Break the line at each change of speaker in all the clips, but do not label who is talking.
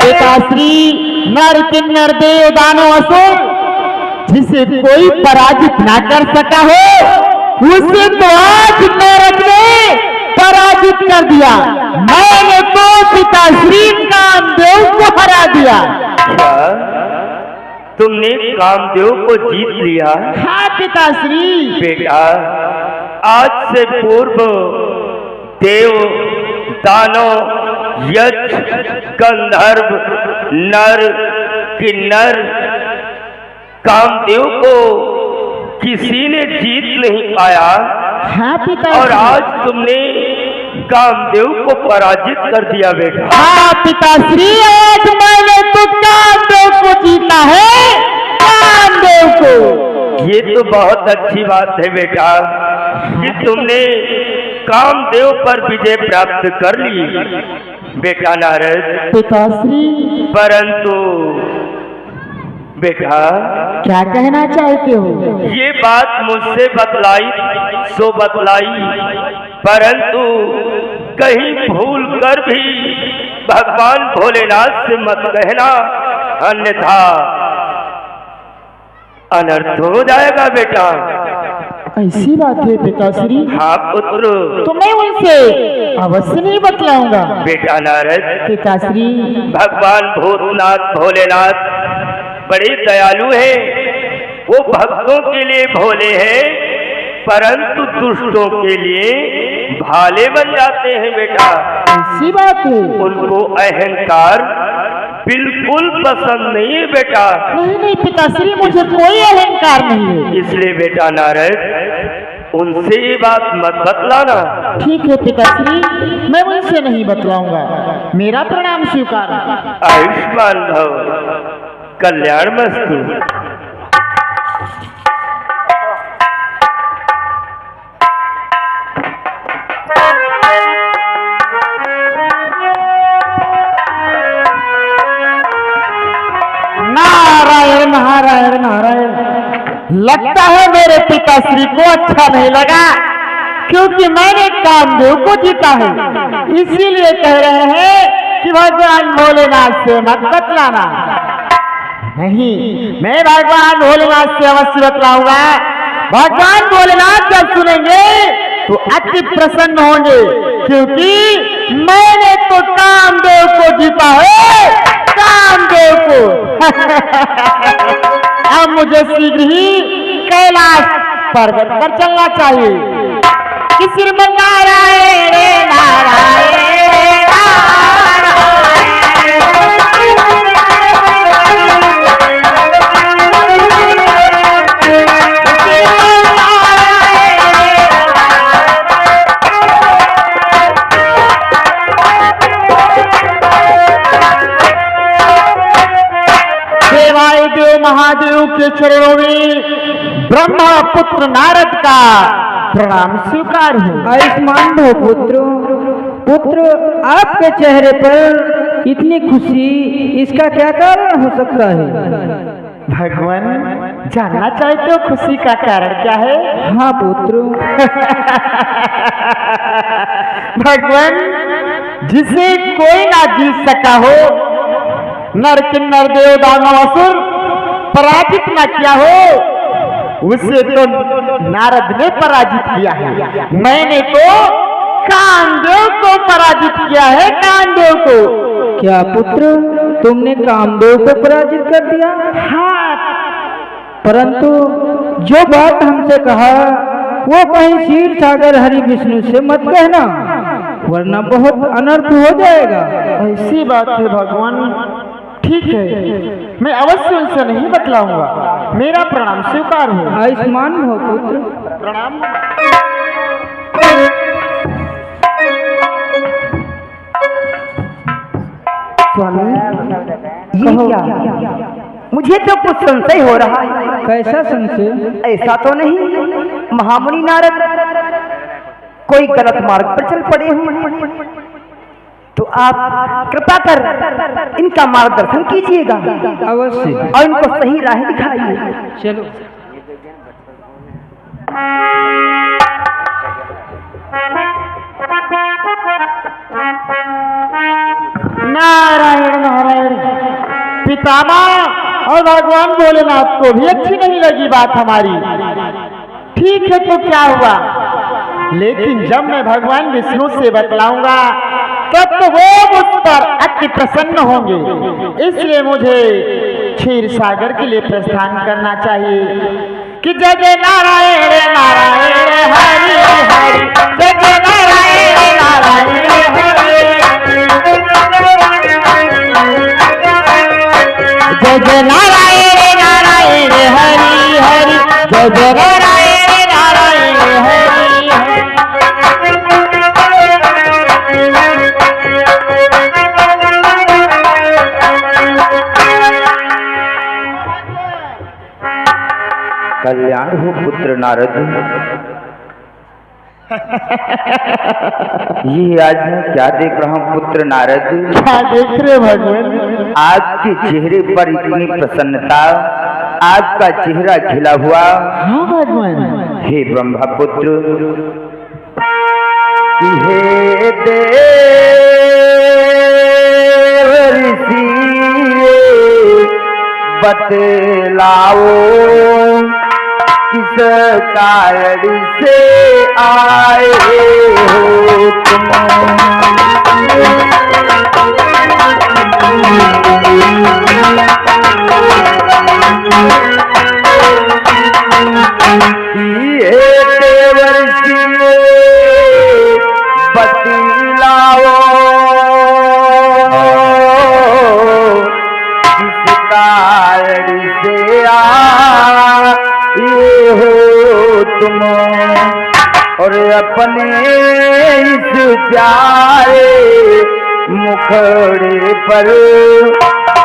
पिताश्री नर किन्नर देव दानव असुर जिसे कोई पराजित ना कर सका हो उसे तो आज नरक ने पराजित कर दिया। मैंने तो पिताश्री कामदेव को हरा दिया।
तुमने कामदेव को जीत लिया?
हाँ पिताश्री।
बेटा, आज से पूर्व देव दानव यक्ष गंधर्व नर किन्नर कामदेव को किसी ने जीत नहीं पाया।
हाँ पिताश्री।
और आज तुमने कामदेव को पराजित कर दिया बेटा।
हाँ पिताश्री, आज मैंने तो कामदेव को जीता है, कामदेव को।
ये तो बहुत अच्छी बात है बेटा कि तुमने कामदेव पर विजय प्राप्त कर ली बेटा नारद।
पिताश्री।
परंतु बेटा,
क्या कहना चाहते हो?
ये बात मुझसे बतलाई सो बतलाई, परंतु कहीं भूल कर भी भगवान भोलेनाथ से मत कहना, अन्यथा अनर्थ हो जाएगा बेटा।
ऐसी बात है पिताश्री?
हाँ पुत्र।
तो मैं उनसे अवश्य नहीं बतलाऊंगा
बेटा नारद।
पिताश्री।
भगवान भूतनाथ भोलेनाथ बड़े दयालु है, वो भक्तों के लिए भोले हैं परंतु दुष्टों के लिए भाले बन जाते हैं बेटा।
ऐसी बात है?
उनको अहंकार बिल्कुल पसंद नहीं है बेटा।
नहीं नहीं पिताश्री, मुझे कोई अहंकार नहीं है।
इसलिए बेटा नारद उनसे ये बात मत बतलाना।
ठीक है पिताश्री, मैं उनसे नहीं बतलाऊंगा। मेरा प्रणाम स्वीकार।
आयुष्मान भव, कल्याण मस्तु।
नारायण नारायण नारायण। लगता है मेरे पिताश्री को अच्छा नहीं लगा क्योंकि मैंने कामदेव को जीता है, इसीलिए कह रहे हैं कि भगवान भोलेनाथ से मत बतलाना। नहीं, मैं भगवान भोलेनाथ से अवश्य बतलाऊंगा। भगवान भोलेनाथ जब सुनेंगे तो अति प्रसन्न होंगे क्योंकि मैंने तो कामदेव को जीता है, कामदेव को। अब मुझे शीघ्र ही कैलाश पर्वत पर चलना चाहिए। श्रीमन नारायण नारायण देव महादेव के चरणों में ब्रह्मा पुत्र नारद का प्रणाम स्वीकार है।
आयुष्मान भव पुत्र। पुत्र, आपके चेहरे पर इतनी खुशी, इसका क्या कारण हो सकता है?
भगवान, जानना चाहते हो खुशी का कारण क्या है?
हाँ पुत्र।
भगवान, जिसे कोई ना जीत सका हो, नर किन्नर देव दानव असुर पराजित न किया हो, उसे तो नारद ने पराजित किया है। मैंने तो कामदेव को पराजित किया है, कामदेव को।
क्या पुत्र, तुमने कामदेव को पराजित कर दिया?
हाँ।
परंतु जो बात हमसे कहा वो कहीं क्षीर सागर हरि विष्णु से मत कहना, वरना बहुत अनर्थ हो जाएगा।
ऐसी बात है भगवान। ठीक है, मैं अवश्य उनसे नहीं बतलाऊंगा। मेरा प्रणाम स्वीकार हो।
आयुष्मान भव पुत्र।
प्रणाम।
स्वामी, ये क्या? मुझे तो कुछ संशय हो रहा है।
कैसा संशय?
ऐसा तो नहीं महामुनि नारद कोई गलत मार्ग पर चल पड़े हों तो आप कृपा कर इनका मार्गदर्शन कीजिएगा
अवश्य।
और इनको सही राह दिखाइए।
चलो।
नारायण नारायण। पितामह और भगवान भोलेनाथ को भी अच्छी नहीं लगी बात हमारी। ठीक है तो क्या हुआ, लेकिन जब मैं भगवान विष्णु से बतलाऊंगा तब तो वो मुझ पर अति प्रसन्न होंगे। इसलिए मुझे क्षीर सागर के लिए प्रस्थान करना चाहिए कि जय जय नारायण नारायण हरि हरि, जय जय नारायण नारायण हरि, जय जय नारायण नारायण हरि हरि, जय जय नारायण नारायण हरि हरि।
कल्याण हो पुत्र नारद। ये आज मैं क्या देख रहा हूँ पुत्र नारद?
क्या देख रहे भगवान?
आपके चेहरे पर इतनी प्रसन्नता, आपका चेहरा खिला हुआ।
हाँ भगवान।
हे ब्रह्मपुत्र, कि हे देव ऋषि बतलाओ किस कारण से आए हो तुम? ये देवर्षि बतलाओ किस कारण से आए हो तुम? और अपने इस प्यारे मुखड़े पर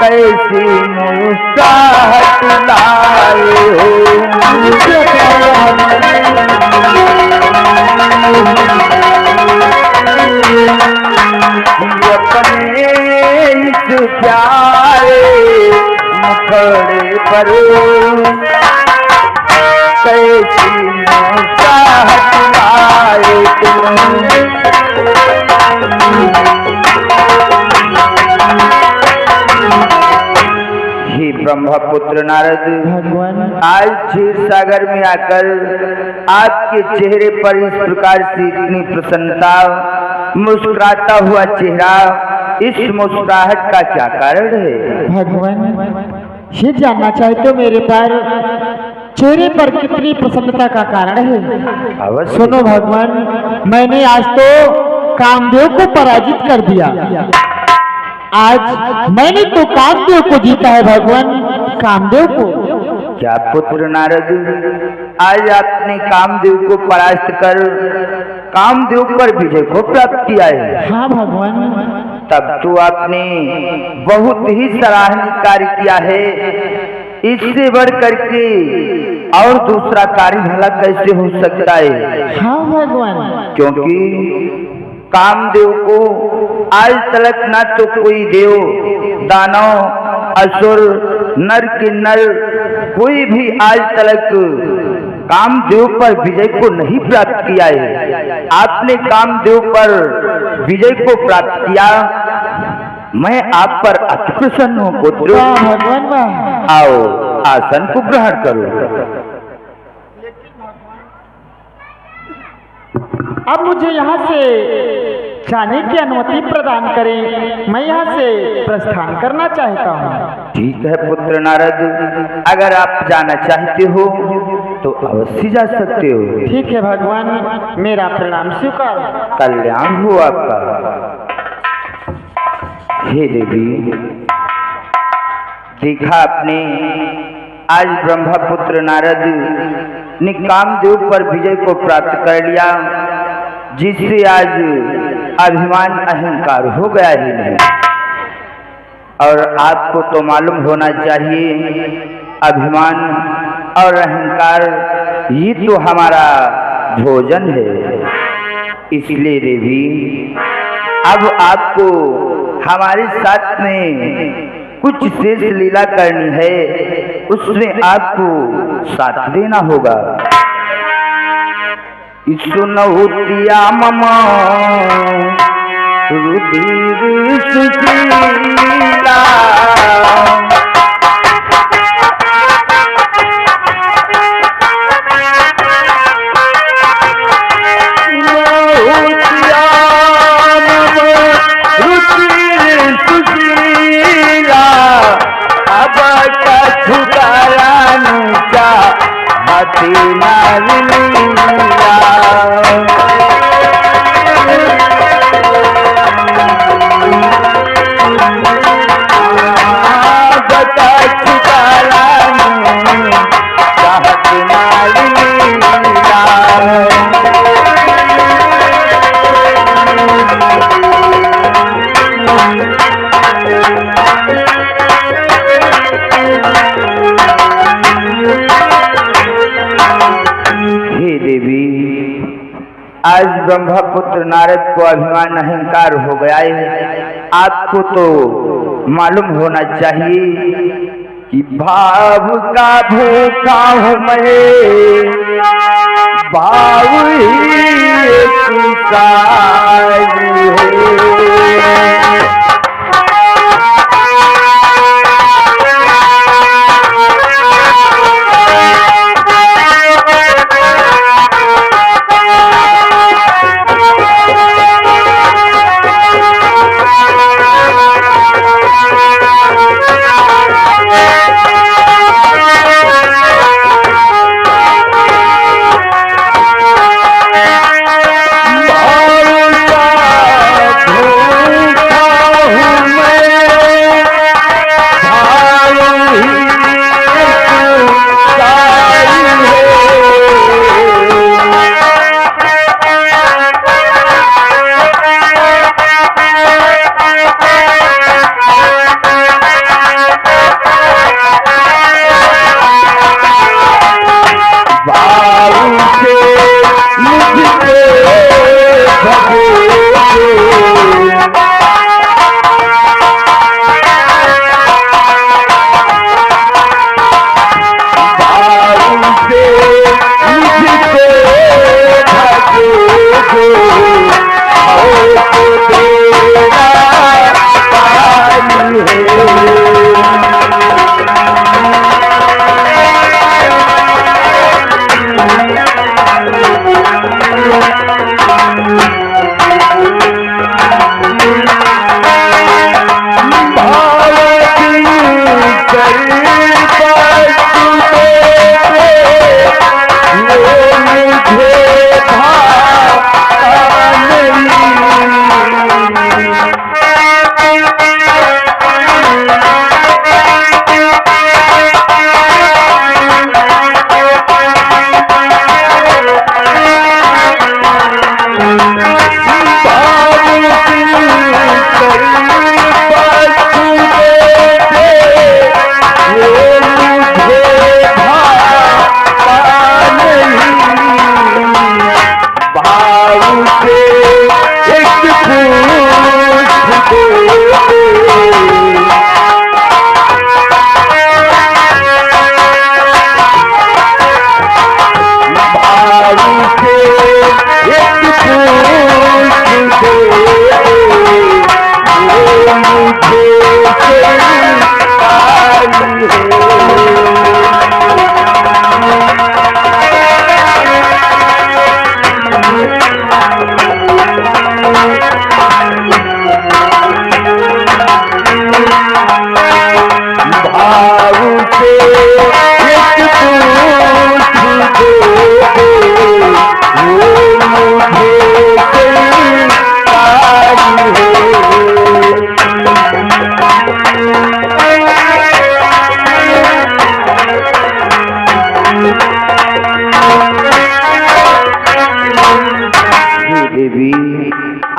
कैसी मुस्काहट लाए हो? अपने इस प्यारे मुखड़े पर कैसी मुस्काहट लाए तुम? हे ब्रह्मपुत्र नारद,
भगवान
आज क्षीर सागर में आकर आपके चेहरे पर इस प्रकार से इतनी प्रसन्नता, मुस्कुराता हुआ चेहरा, इस मुस्कुराहट का क्या कारण है?
भगवान ये जानना चाहते हो मेरे पर चेहरे पर कितनी प्रसन्नता का कारण है?
अवश्य।
सुनो भगवान, मैंने आज तो कामदेव को पराजित कर दिया। आज मैंने तो कामदेव को जीता है भगवान, कामदेव को।
क्या पुत्र नारद, आज आपने कामदेव को परास्त कर कामदेव पर विजय को प्राप्त किया है?
हाँ भगवान।
तब तो आपने बहुत ही सराहनीय कार्य किया है। इससे बढ़ करके और दूसरा कार्य भला कैसे हो सकता है?
हाँ भगवान।
क्योंकि कामदेव को आज तक न तो कोई देव, दानव, असुर, नर किन्नर कोई भी आज तक कामदेव पर विजय को नहीं प्राप्त किया है। आपने कामदेव पर विजय को प्राप्त किया। मैं आप पर अति प्रसन्न हूँ पुत्र।
वाह भगवान वाह।
आओ आसन को ग्रहण करो।
अब मुझे यहाँ से जाने की अनुमति प्रदान करें, मैं यहाँ से प्रस्थान करना चाहता हूँ।
ठीक है पुत्र नारद, अगर आप जाना चाहते हो तो अवश्य जा सकते हो।
ठीक है भगवान, मेरा प्रणाम स्वीकार।
कल्याण हो आपका। हे देवी, देखा आपने आज ब्रह्मपुत्र नारद ने कामदेव पर विजय को प्राप्त कर लिया, जिससे आज अभिमान अहंकार हो गया ही नहीं। और आपको तो मालूम होना चाहिए, अभिमान और अहंकार ये तो हमारा भोजन है।
इसलिए देवी अब आपको हमारे साथ में कुछ शेष लीला करनी है, उसमें आपको साथ देना होगा। सुनहुतिया ममा रुधिर सुशीला आज ब्रह्मपुत्र नारद को अभिमान अहंकार हो गया है। आपको तो मालूम होना चाहिए कि भाव का भूखा हूँ मैं, भाव ही एक साई है।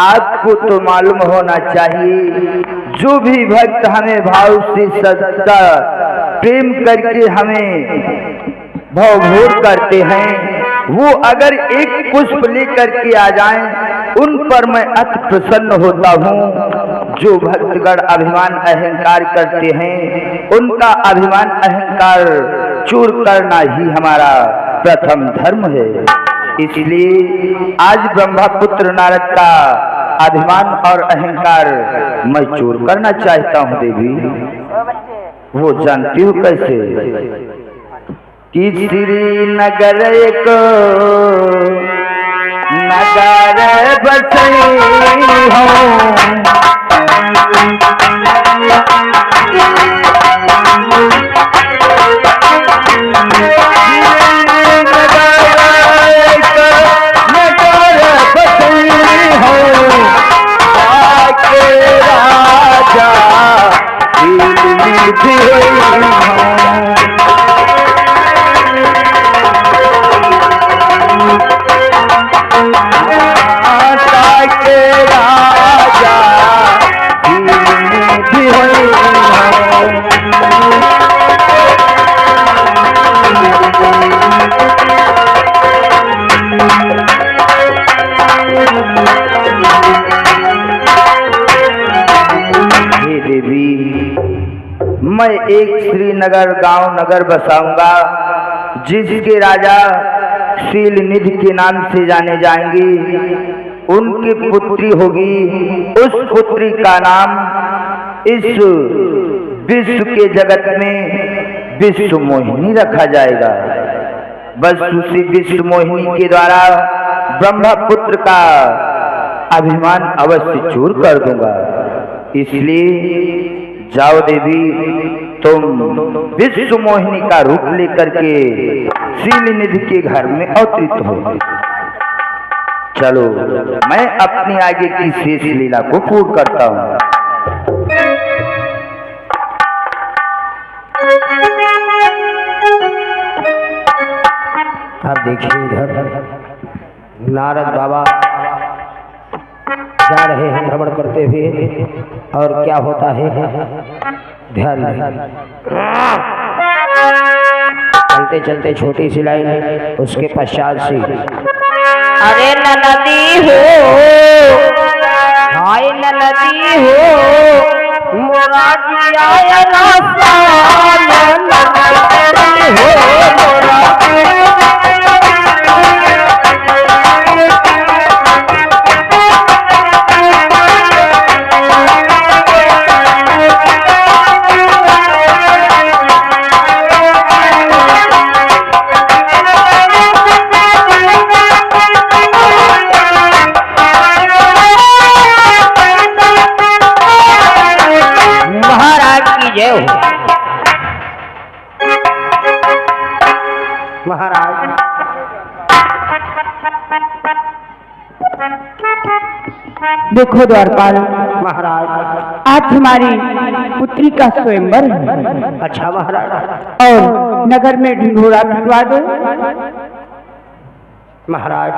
आपको तो मालूम होना चाहिए, जो भी भक्त हमें भाव से सदा प्रेम करके हमें भावभोर करते हैं, वो अगर एक पुष्प लेकर के आ जाएं, उन पर मैं अति प्रसन्न होता हूँ। जो भक्तगण अभिमान अहंकार करते हैं, उनका अभिमान अहंकार चूर करना ही हमारा प्रथम धर्म है। इसलिए आज ब्रह्मा पुत्र नारद का अभिमान और अहंकार मैं चूर करना चाहता हूँ देवी। वो जानती हूँ कैसे कि श्रीनगर को नगर बसई हो, मैं एक श्रीनगर गांव नगर बसाऊंगा, जिसके राजा शील निधि के नाम से जाने जाएंगे। उनकी पुत्री होगी, उस पुत्री का नाम इस विश्व के जगत में विश्व मोहिनी रखा जाएगा। बस उसी विश्व मोहिनी के द्वारा ब्रह्मा पुत्र का अभिमान अवश्य चूर कर दूंगा। इसलिए जाओ देवी, तुम विश्व मोहिनी का रूप लेकर के शील निधि के घर में अवतरित हो। चलो मैं अपनी आगे की शेष लीला को पूर्ण करता हूँ।
अब देखिए इधर नारद बाबा जा रहे हैं भ्रमण करते हुए, और क्या होता है ध्यान दें। चलते चलते छोटी सी लाइन, उसके पश्चात से
अरे नदी हो, हाय नदी हो, मोरा जिया रास्ता नदी हो, मोरा
महाराज।
देखो द्वारपाल
महाराज,
आज हमारी पुत्री का स्वयंवर है।
अच्छा महाराज।
और नगर में ढिंढोरा पिटवा दो
महाराज।